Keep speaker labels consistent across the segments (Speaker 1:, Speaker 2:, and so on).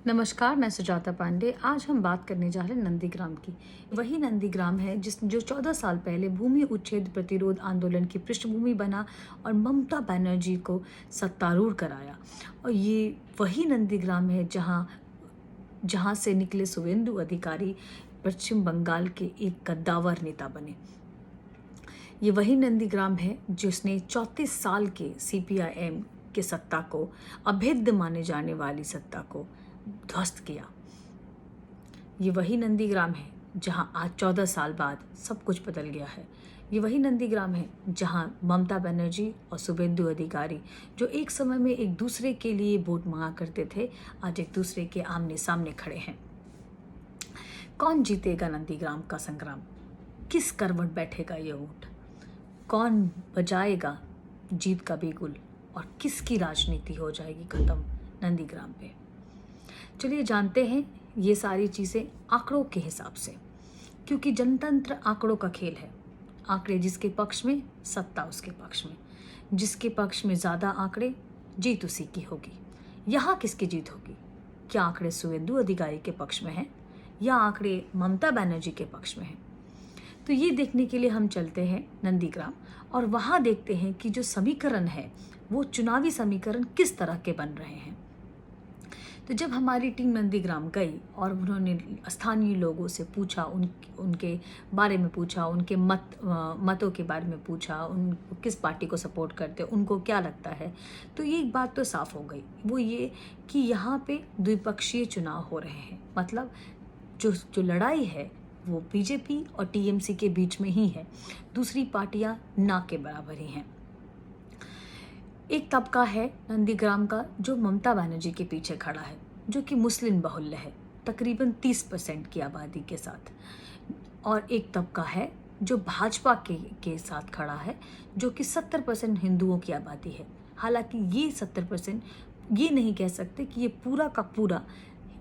Speaker 1: नमस्कार, मैं सुजाता पांडे। आज हम बात करने जा रहे हैं नंदीग्राम की। वही नंदीग्राम है जो 14 साल पहले भूमि उच्छेद प्रतिरोध आंदोलन की पृष्ठभूमि बना और ममता बनर्जी को सत्तारूढ़ कराया। और ये वही नंदीग्राम है जहाँ से निकले शुवेंदु अधिकारी पश्चिम बंगाल के एक कद्दावर नेता बने। ये वही नंदीग्राम है जिसने 34 साल के सीपीआईएम के सत्ता को, अभेद्य माने जाने वाली सत्ता को ध्वस्त किया। ये वही नंदीग्राम है जहां आज 14 साल बाद सब कुछ बदल गया है। ये वही नंदीग्राम है जहां ममता बनर्जी और शुवेंदु अधिकारी, जो एक समय में एक दूसरे के लिए वोट मांगा करते थे, आज एक दूसरे के आमने सामने खड़े हैं। कौन जीतेगा नंदीग्राम का संग्राम? किस करवट बैठेगा ये वोट? कौन बजाएगा जीत का बिगुल और किसकी राजनीति हो जाएगी खत्म नंदीग्राम पे? चलिए जानते हैं ये सारी चीज़ें आंकड़ों के हिसाब से, क्योंकि जनतंत्र आंकड़ों का खेल है। आंकड़े जिसके पक्ष में, सत्ता उसके पक्ष में। जिसके पक्ष में ज़्यादा आंकड़े, जीत उसी की होगी। यहाँ किसकी जीत होगी? क्या आंकड़े शुवेंदु अधिकारी के पक्ष में हैं या आंकड़े ममता बनर्जी के पक्ष में हैं? तो ये देखने के लिए हम चलते हैं नंदीग्राम और वहाँ देखते हैं कि जो समीकरण है वो चुनावी समीकरण किस तरह के बन रहे हैं। तो जब हमारी टीम नंदीग्राम गई और उन्होंने स्थानीय लोगों से पूछा, उनके बारे में पूछा, उनके मतों के बारे में पूछा, उन किस पार्टी को सपोर्ट करते, उनको क्या लगता है, तो ये एक बात तो साफ हो गई, वो ये कि यहाँ पे द्विपक्षीय चुनाव हो रहे हैं। मतलब जो लड़ाई है वो बीजेपी और टीएमसी के बीच में ही है। दूसरी पार्टियाँ ना के बराबर ही हैं। एक तबका है नंदीग्राम का जो ममता बनर्जी के पीछे खड़ा है, जो कि मुस्लिम बहुल्य है, तकरीबन 30% की आबादी के साथ। और एक तबका है जो भाजपा के साथ खड़ा है, जो कि 70% हिंदुओं की आबादी है। हालांकि ये 70% ये नहीं कह सकते कि ये पूरा का पूरा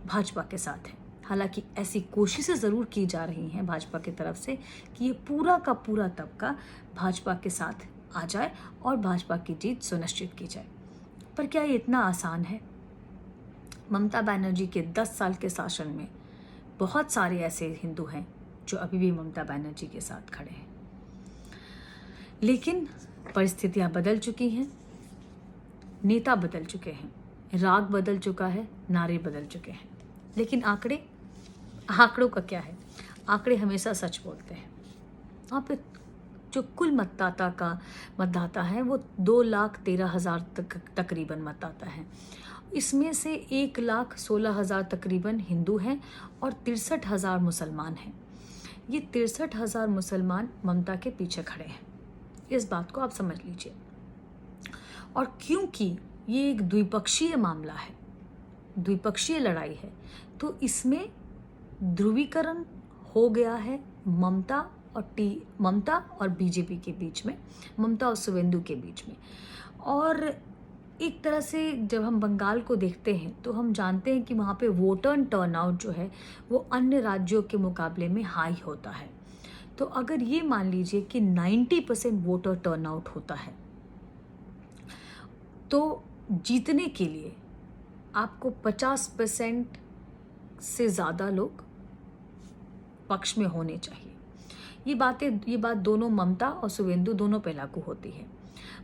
Speaker 1: भाजपा के साथ है। हालांकि ऐसी कोशिशें ज़रूर की जा रही हैं भाजपा की तरफ से कि ये पूरा का पूरा तबका भाजपा के साथ आ जाए और भाजपा की जीत सुनिश्चित की जाए। पर क्या ये इतना आसान है? ममता बनर्जी के 10 साल के शासन में बहुत सारे ऐसे हिंदू हैं जो अभी भी ममता बनर्जी के साथ खड़े हैं। लेकिन परिस्थितियां बदल चुकी हैं, नेता बदल चुके हैं, राग बदल चुका है, नारे बदल चुके हैं। लेकिन आंकड़ों का क्या है? आंकड़े हमेशा सच बोलते हैं। वहाँ पे जो कुल मतदाता है वो 2,13,000 तकरीबन मतदाता है। इसमें से 1,16,000 तकरीबन हिंदू हैं और 63,000 मुसलमान हैं। ये 63,000 मुसलमान ममता के पीछे खड़े हैं। इस बात को आप समझ लीजिए। और क्योंकि ये एक द्विपक्षीय मामला है, द्विपक्षीय लड़ाई है, तो इसमें ध्रुवीकरण हो गया है ममता और बीजेपी के बीच में, ममता और शुवेंदु के बीच में। और एक तरह से जब हम बंगाल को देखते हैं तो हम जानते हैं कि वहाँ पे वोटर टर्नआउट जो है वो अन्य राज्यों के मुकाबले में हाई होता है। तो अगर ये मान लीजिए कि 90% वोटर टर्नआउट होता है, तो जीतने के लिए आपको 50% से ज़्यादा लोग पक्ष में होने चाहिए। ये बात दोनों ममता और शुवेंदु दोनों पे लागू होती है।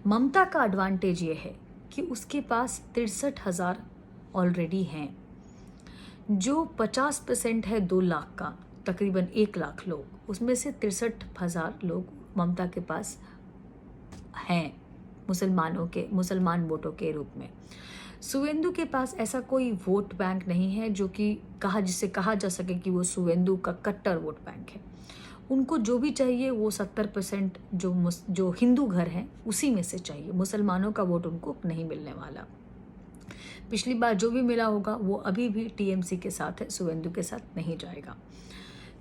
Speaker 1: ममता का एडवांटेज ये है कि उसके पास 63,000 ऑलरेडी हैं। जो 50% है 2 लाख का, तकरीबन 1 लाख लोग, उसमें से 63,000 लोग ममता के पास हैं मुसलमान वोटों के रूप में। शुवेंदु के पास ऐसा कोई वोट बैंक नहीं है जिसे कहा जा सके कि वो शुवेंदु का कट्टर वोट बैंक है। उनको जो भी चाहिए वो 70% जो हिंदू घर हैं उसी में से चाहिए। मुसलमानों का वोट उनको नहीं मिलने वाला। पिछली बार जो भी मिला होगा वो अभी भी टीएमसी के साथ है, शुवेंदु के साथ नहीं जाएगा।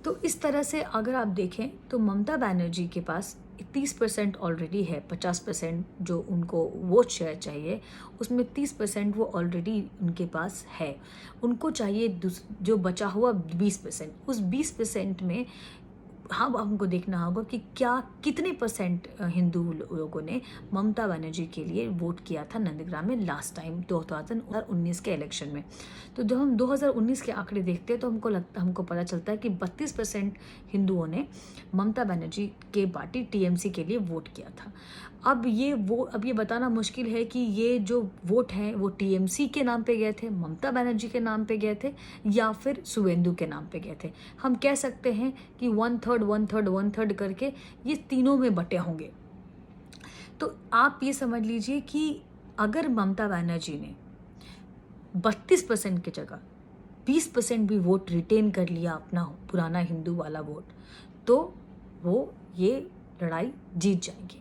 Speaker 1: तो इस तरह से अगर आप देखें तो ममता बनर्जी के पास 30% ऑलरेडी है। 50% जो उनको वोट शेयर चाहिए उसमें 30% वो ऑलरेडी उनके पास है। उनको चाहिए जो बचा हुआ 20%। उस 20% में हम हमको देखना होगा कि क्या कितने परसेंट हिंदू लोगों ने ममता बनर्जी के लिए वोट किया था नंदीग्राम में लास्ट टाइम 2019 के इलेक्शन में। तो जब हम 2019 के आंकड़े देखते हैं तो हमको पता चलता है कि 32% हिंदुओं ने ममता बनर्जी के पार्टी टीएमसी के लिए वोट किया था। अब ये बताना मुश्किल है कि ये जो वोट हैं वो टीएमसी के नाम पे गए थे, ममता बनर्जी के नाम पे गए थे, या फिर शुवेंदु के नाम पे गए थे। हम कह सकते हैं कि 1/3 1/3 1/3 करके ये तीनों में बटे होंगे। तो आप ये समझ लीजिए कि अगर ममता बनर्जी ने 32% की जगह 20% भी वोट रिटेन कर लिया, अपना पुराना हिंदू वाला वोट, तो वो ये लड़ाई जीत जाएंगे।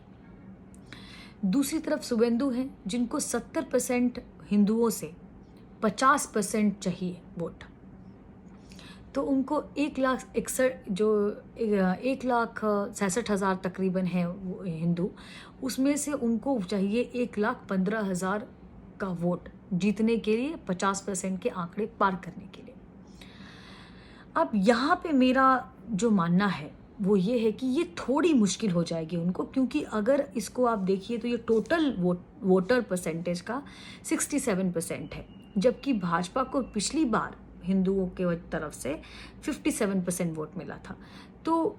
Speaker 1: दूसरी तरफ शुवेंदु हैं जिनको 70% हिंदुओं से 50% चाहिए वोट, तो उनको 1,67,000 तकरीबन है हिंदू, उसमें से उनको चाहिए 1,15,000 का वोट जीतने के लिए, 50% के आंकड़े पार करने के लिए। अब यहाँ पे मेरा जो मानना है वो ये है कि ये थोड़ी मुश्किल हो जाएगी उनको, क्योंकि अगर इसको आप देखिए तो ये टोटल वोटर परसेंटेज का 67% है, जबकि भाजपा को पिछली बार हिंदुओं के तरफ से 57% वोट मिला था। तो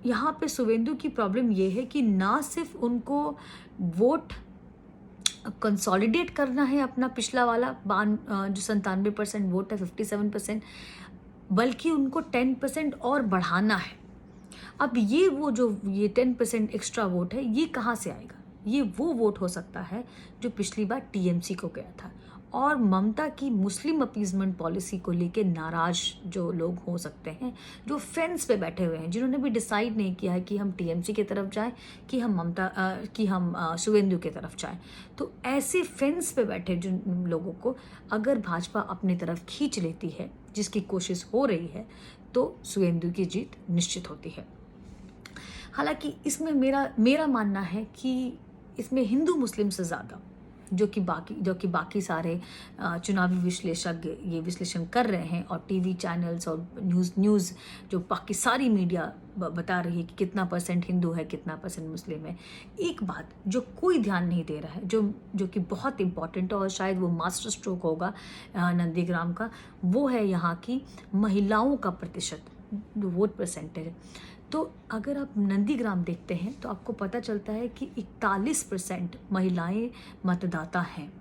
Speaker 1: यहाँ पे शुवेंदु की प्रॉब्लम ये है कि ना सिर्फ उनको वोट कंसोलिडेट करना है अपना पिछला वाला जो 97% वोट है 57%, बल्कि उनको 10% और बढ़ाना है। अब ये 10% एक्स्ट्रा वोट है, ये कहाँ से आएगा? ये वो वोट हो सकता है जो पिछली बार टीएमसी को गया था, और ममता की मुस्लिम अपीजमेंट पॉलिसी को लेके नाराज जो लोग हो सकते हैं, जो फेंस पे बैठे हुए हैं, जिन्होंने भी डिसाइड नहीं किया है कि हम टीएमसी की तरफ जाएं कि हम शुवेंदु की तरफ जाएं। तो ऐसे फेंस पे बैठे जिन लोगों को अगर भाजपा अपनी तरफ खींच लेती है, जिसकी कोशिश हो रही है, तो शुवेंदु की जीत निश्चित होती है। हालांकि इसमें मेरा मानना है कि इसमें हिंदू मुस्लिम से ज़्यादा जो कि बाकी सारे चुनावी विश्लेषज्ञ ये विश्लेषण कर रहे हैं, और टीवी चैनल्स और न्यूज़ जो बाकी सारी मीडिया बता रही है कि कितना परसेंट हिंदू है, कितना परसेंट मुस्लिम है। एक बात जो कोई ध्यान नहीं दे रहा है, जो कि बहुत इम्पॉर्टेंट है और शायद वो मास्टर स्ट्रोक होगा नंदीग्राम का, वो है यहाँ की महिलाओं का प्रतिशत, वोट परसेंटेज। तो अगर आप नंदीग्राम देखते हैं तो आपको पता चलता है कि 41% महिलाएं मतदाता हैं,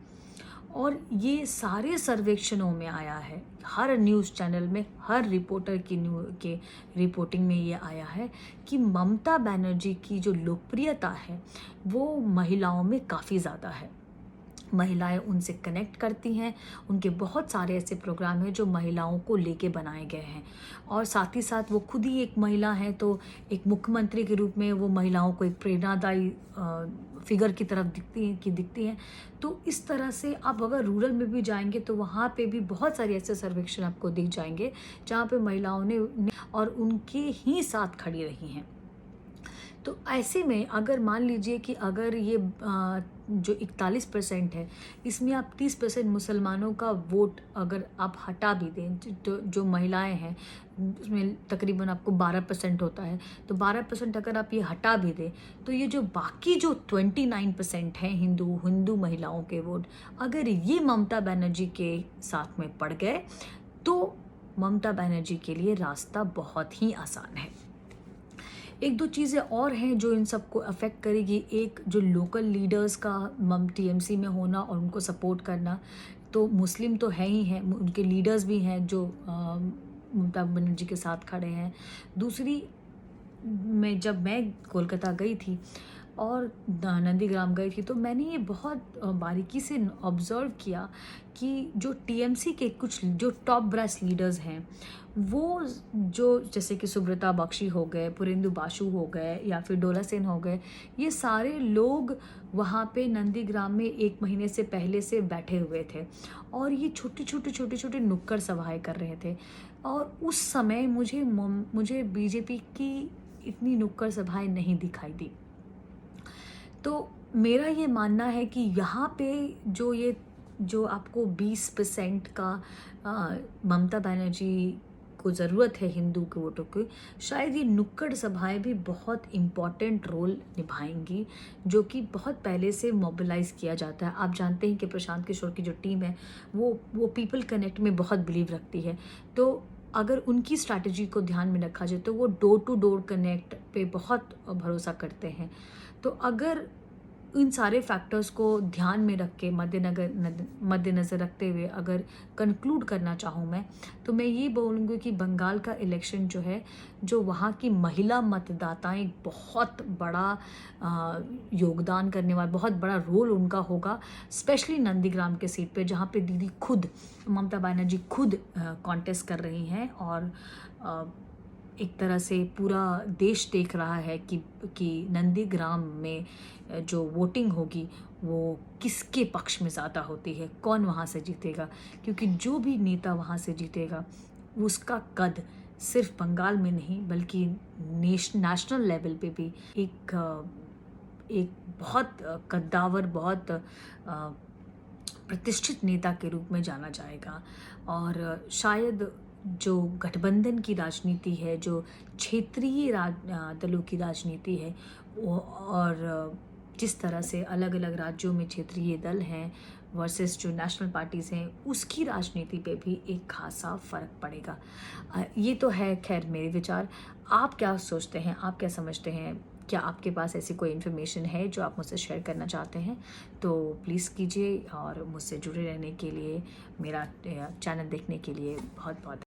Speaker 1: और ये सारे सर्वेक्षणों में आया है, हर न्यूज़ चैनल में, हर रिपोर्टर के रिपोर्टिंग में ये आया है कि ममता बनर्जी की जो लोकप्रियता है वो महिलाओं में काफ़ी ज़्यादा है। महिलाएं उनसे कनेक्ट करती हैं, उनके बहुत सारे ऐसे प्रोग्राम हैं जो महिलाओं को लेके बनाए गए हैं, और साथ ही साथ वो खुद ही एक महिला हैं, तो एक मुख्यमंत्री के रूप में वो महिलाओं को एक प्रेरणादायी फिगर की तरफ दिखती हैं। तो इस तरह से आप अगर रूरल में भी जाएंगे तो वहाँ पे भी बहुत सारे ऐसे सर्वेक्षण आपको दिख जाएंगे जहाँ पे महिलाओं ने और उनके ही साथ खड़ी रही हैं। तो ऐसे में अगर मान लीजिए कि अगर ये जो 41% है, इसमें आप 30% मुसलमानों का वोट अगर आप हटा भी दें, तो जो महिलाएं हैं उसमें तकरीबन आपको 12% होता है, तो 12% अगर आप ये हटा भी दें, तो ये जो बाकी जो 29% हैं हिंदू महिलाओं के वोट, अगर ये ममता बनर्जी के साथ में पड़ गए तो ममता बनर्जी के लिए रास्ता बहुत ही आसान है। एक दो चीज़ें और हैं जो इन सबको अफेक्ट करेगी। एक, जो लोकल लीडर्स का टीएमसी में होना और उनको सपोर्ट करना, तो मुस्लिम तो है ही हैं, उनके लीडर्स भी हैं जो ममता बनर्जी के साथ खड़े हैं। दूसरी, जब मैं कोलकाता गई थी और नंदीग्राम गई थी, तो मैंने ये बहुत बारीकी से ऑब्ज़र्व किया कि जो टीएमसी के कुछ जो टॉप ब्रास लीडर्स हैं, वो जो जैसे कि सुब्रता बख्शी हो गए, पुरेंदु बासु हो गए, या फिर डोला सेन हो गए, ये सारे लोग वहाँ पे नंदीग्राम में 1 महीने से पहले से बैठे हुए थे, और ये छोटे छोटे नुक्कड़ सभाएं कर रहे थे। और उस समय मुझे बीजेपी की इतनी नुक्कड़ सभाएं नहीं दिखाई दी। तो मेरा ये मानना है कि यहाँ पे जो आपको 20% का ममता बनर्जी जिनको ज़रूरत है हिंदू के वोटों की, शायद ये नुक्कड़ सभाएं भी बहुत इम्पॉर्टेंट रोल निभाएंगी, जो कि बहुत पहले से मोबिलाइज किया जाता है। आप जानते हैं कि प्रशांत किशोर की जो टीम है वो पीपल कनेक्ट में बहुत बिलीव रखती है। तो अगर उनकी स्ट्रैटेजी को ध्यान में रखा जाए तो वो डोर टू डोर कनेक्ट पे बहुत भरोसा करते हैं। तो अगर इन सारे फैक्टर्स को ध्यान में रख के मद्देनज़र रखते हुए अगर कंक्लूड करना चाहूँ मैं, तो मैं ये बोलूँगी कि बंगाल का इलेक्शन जो है, जो वहाँ की महिला मतदाताएं बहुत बड़ा योगदान करने वाला, बहुत बड़ा रोल उनका होगा, स्पेशली नंदीग्राम के सीट पे, जहाँ पे दीदी खुद ममता बनर्जी खुद कॉन्टेस्ट कर रही हैं। और एक तरह से पूरा देश देख रहा है कि नंदीग्राम में जो वोटिंग होगी वो किसके पक्ष में ज़्यादा होती है, कौन वहाँ से जीतेगा। क्योंकि जो भी नेता वहाँ से जीतेगा उसका कद सिर्फ बंगाल में नहीं बल्कि नेशनल लेवल पे भी एक बहुत कद्दावर, बहुत प्रतिष्ठित नेता के रूप में जाना जाएगा। और शायद जो गठबंधन की राजनीति है, जो क्षेत्रीय दलों की राजनीति है, और जिस तरह से अलग अलग राज्यों में क्षेत्रीय दल हैं वर्सेस जो नेशनल पार्टीज़ हैं, उसकी राजनीति पे भी एक खासा फ़र्क पड़ेगा। ये तो है खैर मेरे विचार। आप क्या सोचते हैं, आप क्या समझते हैं? क्या आपके पास ऐसी कोई इन्फॉर्मेशन है जो आप मुझसे शेयर करना चाहते हैं? तो प्लीज़ कीजिए, और मुझसे जुड़े रहने के लिए, मेरा चैनल देखने के लिए बहुत बहुत